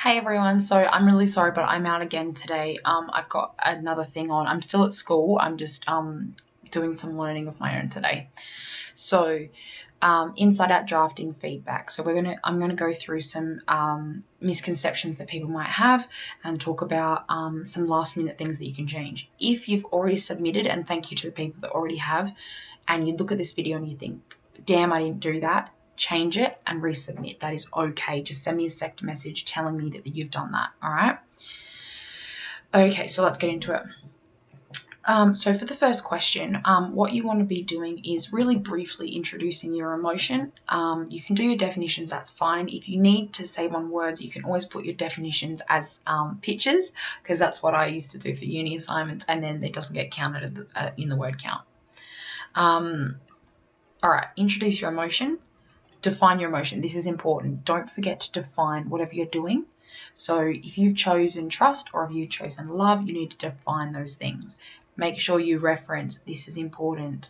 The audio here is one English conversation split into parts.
Hey everyone, so I'm really sorry, but I'm out again today. I've got another thing on. I'm still at school. I'm just doing some learning of my own today. So, inside out drafting feedback. So I'm gonna go through some misconceptions that people might have and talk about some last minute things that you can change. If you've already submitted, and thank you to the people that already have, and you look at this video and you think, damn, I didn't do that, change it and resubmit. That is okay. Just send me a sect message telling me that you've done that. All right. Okay, so let's get into it. So for the first question, what you want to be doing is really briefly introducing your emotion. You can do your definitions, that's fine. If you need to save on words, you can always put your definitions as pictures, because that's what I used to do for uni assignments, and then it doesn't get counted in the word count. All right, introduce your emotion. Define your emotion. This is important. Don't forget to define whatever you're doing. So if you've chosen trust or if you've chosen love, you need to define those things. Make sure you reference, this is important.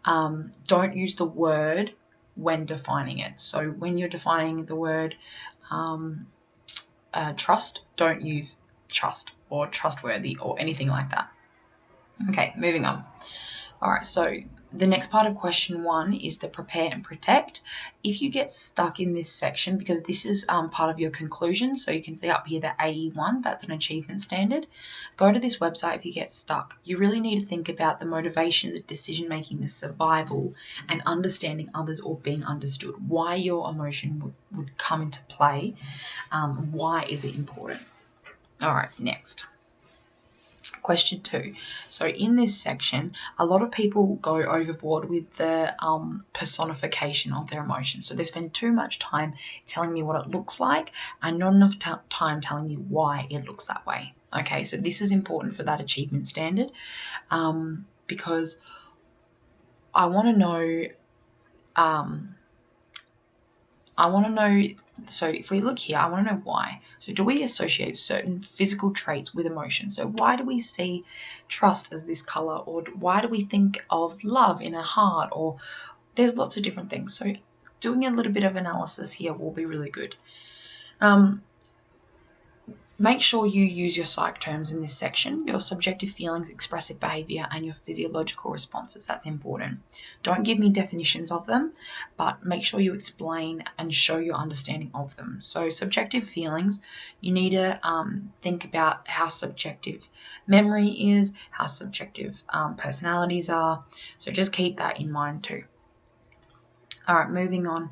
Don't use the word when defining it. So when you're defining the word trust, don't use trust or trustworthy or anything like that. Okay, moving on. All right, so the next part of question 1 is the prepare and protect. If you get stuck in this section, because this is part of your conclusion, so you can see up here the AE1, that's an achievement standard. Go to this website if you get stuck. You really need to think about the motivation, the decision making, the survival, and understanding others or being understood. Why your emotion would come into play. Why is it important? All right, next. Question 2. So in this section, a lot of people go overboard with the personification of their emotions. So they spend too much time telling me what it looks like and not enough time telling me why it looks that way. Okay, so this is important for that achievement standard because I want to know so if we look here, I want to know why. So do we associate certain physical traits with emotion? So why do we see trust as this color, or why do we think of love in a heart, or there's lots of different things. So doing a little bit of analysis here will be really good. Make sure you use your psych terms in this section, your subjective feelings, expressive behavior, and your physiological responses. That's important. Don't give me definitions of them, but make sure you explain and show your understanding of them. So subjective feelings, you need to think about how subjective memory is, how subjective personalities are. So just keep that in mind too. All right, moving on.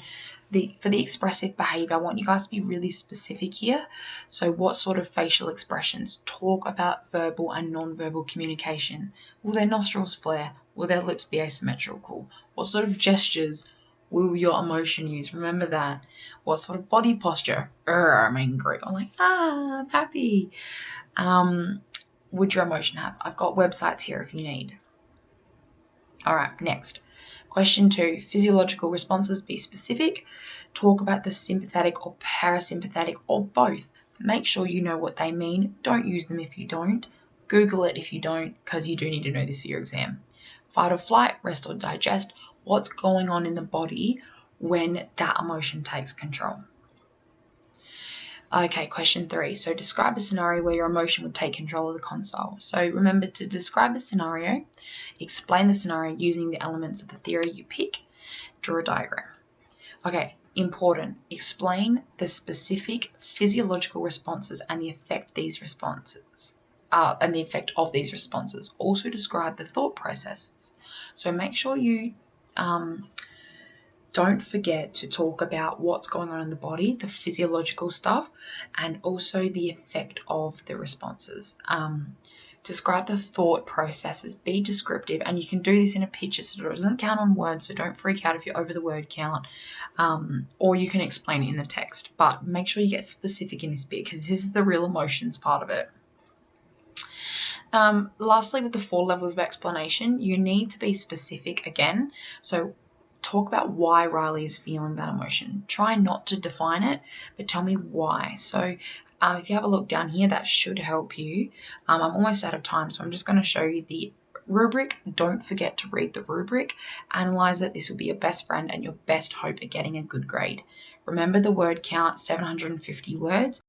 For the expressive behavior, I want you guys to be really specific here. So what sort of facial expressions? Talk about verbal and non-verbal communication. Will their nostrils flare? Will their lips be asymmetrical? What sort of gestures will your emotion use? Remember that. What sort of body posture? I'm angry. I'm like, I'm happy. Would your emotion have? I've got websites here if you need. All right, next. Question 2, physiological responses, be specific. Talk about the sympathetic or parasympathetic or both. Make sure you know what they mean. Don't use them if you don't. Google it if you don't, because you do need to know this for your exam. Fight or flight, rest or digest. What's going on in the body when that emotion takes control? Okay, question 3. So describe a scenario where your emotion would take control of the console. So remember to describe the scenario, explain the scenario using the elements of the theory you pick, draw a diagram. Okay, important. Explain the specific physiological responses and the effect these responses and the effect of these responses. Also describe the thought processes. So make sure you don't forget to talk about what's going on in the body, the physiological stuff, and also the effect of the responses. Describe the thought processes, be descriptive, and you can do this in a picture so it doesn't count on words, so don't freak out if you're over the word count, or you can explain it in the text, but make sure you get specific in this bit because this is the real emotions part of it. Lastly, with the 4 levels of explanation, you need to be specific again. So talk about why Riley is feeling that emotion. Try not to define it, but tell me why. So if you have a look down here, that should help you. I'm almost out of time, so I'm just going to show you the rubric. Don't forget to read the rubric, analyze it. This will be your best friend and your best hope at getting a good grade. Remember the word count, 750 words.